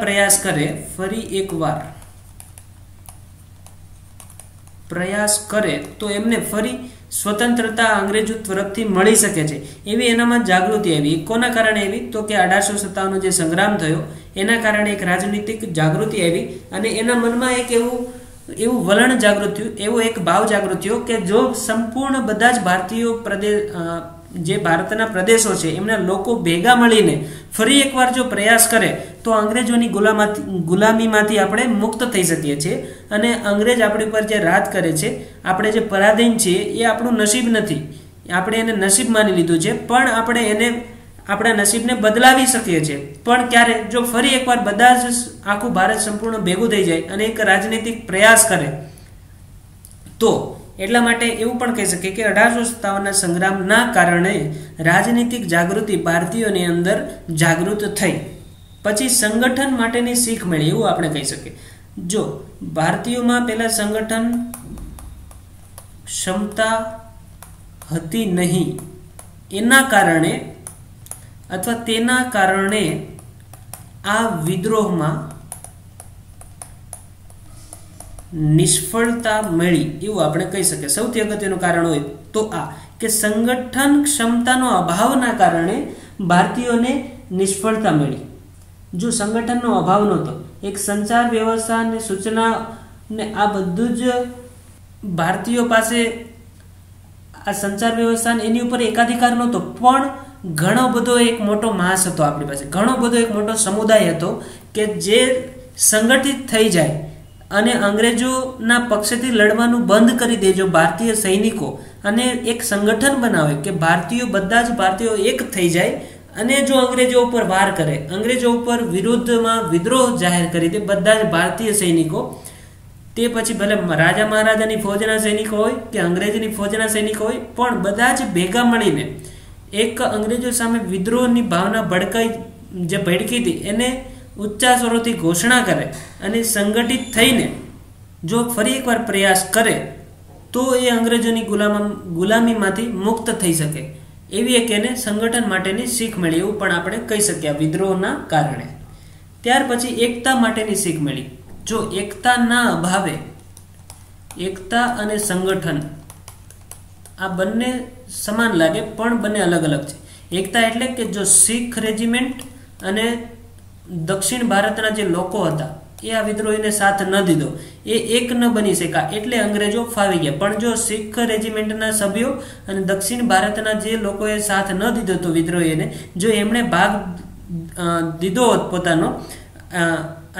પ્રયાસ કરે તો એમને ફરી સ્વતંત્રતા અંગ્રેજો તરફથી મળી શકે છે એવી એનામાં જાગૃતિ આવી. કોના કારણે આવી? તો કે 1857 જે સંગ્રામ થયો એના કારણે એક રાજનીતિક જાગૃતિ આવી અને એના મનમાં એક એવું વલણ જાગૃત થયું, એવો એક ભાવ જાગૃત થયો કે જો સંપૂર્ણ બધા જ ભારતીયો જે ભારતના પ્રદેશો છે એમના લોકો ભેગા મળીને ફરી એકવાર જો પ્રયાસ કરે તો અંગ્રેજોની ગુલામીમાંથી આપણે મુક્ત થઈ શકીએ છીએ અને અંગ્રેજ આપણી પર જે રાજ કરે છે, આપણે જે પરાધીન છીએ એ આપણું નસીબ નથી, આપણે એને નસીબ માની લીધું છે, પણ આપણે એને આપણા નસીબને બદલાવી શકીએ છીએ. પણ ક્યારે? જો ફરી એકવાર બધા જ આખું ભારત સંપૂર્ણ ભેગું થઈ જાય અને એક રાજનીતિક પ્રયાસ કરે તો. એટલા માટે એવું પણ કહી શકીએ કે 1857ના સંગ્રામના કારણે રાજનીતિક જાગૃતિ ભારતીયોની અંદર જાગૃત થઈ. પછી સંગઠન માટેની શીખ મળી એવું આપણે કહી શકીએ. જો ભારતીયોમાં પહેલા સંગઠન ક્ષમતા હતી નહીં, એના કારણે અથવા તેના કારણે આ વિદ્રોહમાં નિષ્ફળતા મળી એવું આપણે કહી શકીએ. સૌથી અગત્યનું કારણ હોય તો આ કે સંગઠન ક્ષમતાનો અભાવના કારણે ભારતીયોને નિષ્ફળતા મળી. જો સંગઠનનો અભાવ નહોતો, એક સંચાર વ્યવસ્થા અને સૂચના ને આ બધું જ ભારતીયો પાસે આ સંચાર વ્યવસ્થા એની ઉપર એકાધિકાર નહોતો, પણ ઘણો બધો એક મોટો માસ હતો આપણી પાસે, ઘણો બધો એક મોટો સમુદાય હતો કે જે સંગઠિત થઈ જાય અને અંગ્રેજોના પક્ષથી લડવાનું બંધ કરી દે. જો ભારતીય સૈનિકો અને એક સંગઠન બનાવે કે બધા જ ભારતીયો એક થઈ જાય અને જો અંગ્રેજો ઉપર વાર કરે, અંગ્રેજો ઉપર વિરુદ્ધમાં વિદ્રોહ જાહેર કરી દે બધા જ ભારતીય સૈનિકો, તે પછી ભલે રાજા મહારાજાની ફૌજના સૈનિકો હોય કે અંગ્રેજની ફૌજના સૈનિકો હોય, પણ બધા જ ભેગા મળીને એક અંગ્રેજો સામે વિદ્રોહની ભાવના ભડકી હતી એને ઊંચા સ્વરોથી ઘોષણા કરે અને સંગઠિત થઈને જો ફરી એકવાર પ્રયાસ કરે તો એ અંગ્રેજોની ગુલામીમાંથી મુક્ત થઈ શકે. એવી એક એને સંગઠન માટેની શીખ મળી એવું પણ આપણે કહી શકીએ વિદ્રોહના કારણે. ત્યાર પછી એકતા માટેની શીખ મળી. જો એકતાના અભાવે એકતા અને સંગઠન આ બંને સમાન લાગે પણ બંને અલગ અલગ છે. એકતા એટલે કે જો શીખ રેજિમેન્ટ અને દક્ષિણ ભારતના જે લોકો હતા એ આ વિદ્રોહીને સાથ ન દીધો, એ એક ન બની શક્યા એટલે અંગ્રેજો ફાવી ગયા. પણ જો શીખ રેજિમેન્ટના સભ્યો અને દક્ષિણ ભારતના જે લોકોએ સાથ ન દીધો હતો વિદ્રોહીને, જો એમણે ભાગ દીધો હોત પોતાનો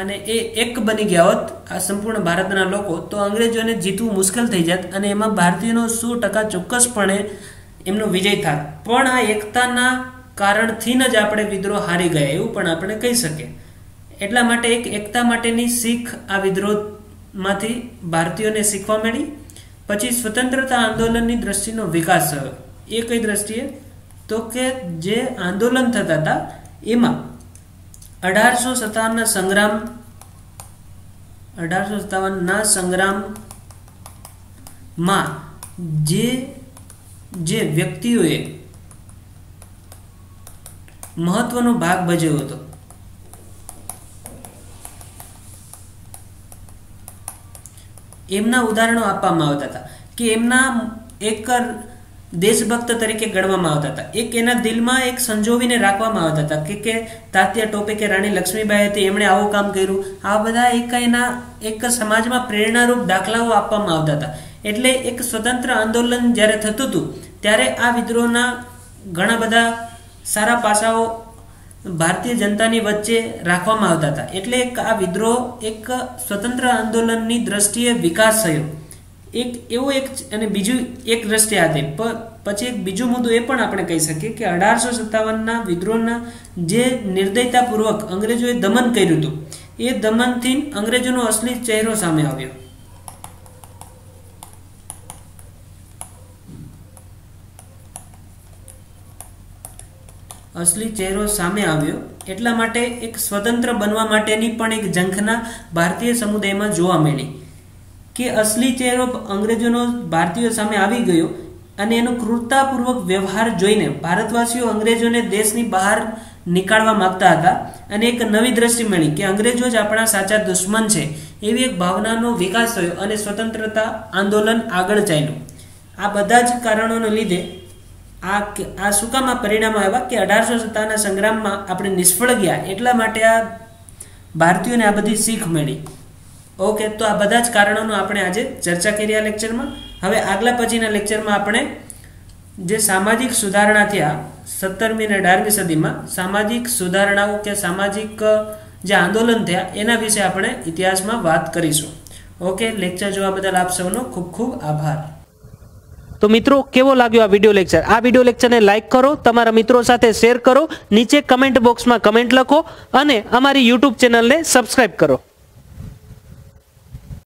અને એ એક બની ગયા હોત આ સંપૂર્ણ ભારતના લોકો, તો અંગ્રેજોને જીતવું મુશ્કેલ થઈ જાત અને એમાં ભારતીયોનો 100% ચોક્કસપણે એમનો વિજય થાત. પણ આ એકતાના કારણથી જ આપણે વિદ્રોહ હારી ગયા એવું પણ આપણે કહી શકીએ. એટલા માટે એક એકતા માટેની શીખ આ વિદ્રોહમાંથી ભારતીયોને શીખવા મળી. પછી સ્વતંત્રતા આંદોલનની દ્રષ્ટિનો વિકાસ થયો. એ કઈ દ્રષ્ટિએ? તો કે જે આંદોલન થતા હતા એમાં 1857ના સંગ્રામમાં જે વ્યક્તિઓએ મહત્વનો ભાગ ભજવ્યો હતો એમના ઉદાહરણો આપવામાં આવતા હતા કે એમના એક દેશભક્ત તરીકે ગણવામાં આવતા હતા. એક એના દિલમાં એક સંજોવીને રાખવામાં આવતા હતા કે તાત્યા ટોપે કે રાણી લક્ષ્મીબાઈ હતી, એમણે આવું કામ કર્યું. આ બધા એક સમાજમાં પ્રેરણારૂપ દાખલાઓ આપવામાં આવતા હતા. એટલે એક સ્વતંત્ર આંદોલન જ્યારે થતું હતું ત્યારે આ વિદ્રોહના ઘણા બધા સારા પાસાઓ ભારતીય જનતાની વચ્ચે રાખવામાં આવતા હતા. એટલે આ વિદ્રોહ એક સ્વતંત્ર આંદોલનની દ્રષ્ટિએ વિકાસ થયો. અને બીજું એક દ્રષ્ટિએ આ થઈ. પછી એક બીજો મુદ્દો એ પણ આપણે કહી શકીએ કે 1857ના વિદ્રોહના જે નિર્દયતાપૂર્વક અંગ્રેજોએ દમન કર્યું હતું એ દમનથી અંગ્રેજોનો અસલી ચહેરો સામે આવ્યો. એટલા માટે એક સ્વતંત્ર બનવા માટેની પણ એક ઝંખના ભારતીય સમુદાયમાં જોવા મળી કે અસલી ચહેરો અંગ્રેજોનો ભારતીયો સામે આવી ગયો અને એનો ક્રૂરતાપૂર્વક વ્યવહાર જોઈને ભારતવાસીઓ અંગ્રેજોને દેશની બહાર નીકાળવા માંગતા હતા અને એક નવી દ્રષ્ટિ મળી કે અંગ્રેજો જ આપણા સાચા દુશ્મન છે એવી એક ભાવનાનો વિકાસ થયો અને સ્વતંત્રતા આંદોલન આગળ ચાલ્યું. આ બધા જ કારણોને લીધે આ શું કામ આ પરિણામો આવ્યા કે 1857ના સંગ્રામમાં આપણે નિષ્ફળ ગયા એટલા માટે આ ભારતીયોને આ બધી શીખ મળી. ઓકે, તો આ બધા જ કારણોનો આપણે આજે ચર્ચા કરી આ લેક્ચરમાં. હવે આગલા પછીના લેક્ચરમાં આપણે જે સામાજિક સુધારણા થયા 17મી અને 18મી સદીમાં, સામાજિક સુધારણાઓ કે સામાજિક જે આંદોલન થયા એના વિશે આપણે ઇતિહાસમાં વાત કરીશું. ઓકે, લેક્ચર જોવા બદલ આપ સૌનો ખૂબ ખૂબ આભાર. તો મિત્રો, કેવો લાગ્યો આ વિડિયો લેક્ચર? આ વિડિયો લેક્ચરને લાઈક કરો, તમારા મિત્રો સાથે શેર કરો, નીચે કમેન્ટ બોક્સમાં કમેન્ટ લખો અને અમારી YouTube ચેનલને સબસ્ક્રાઇબ કરો.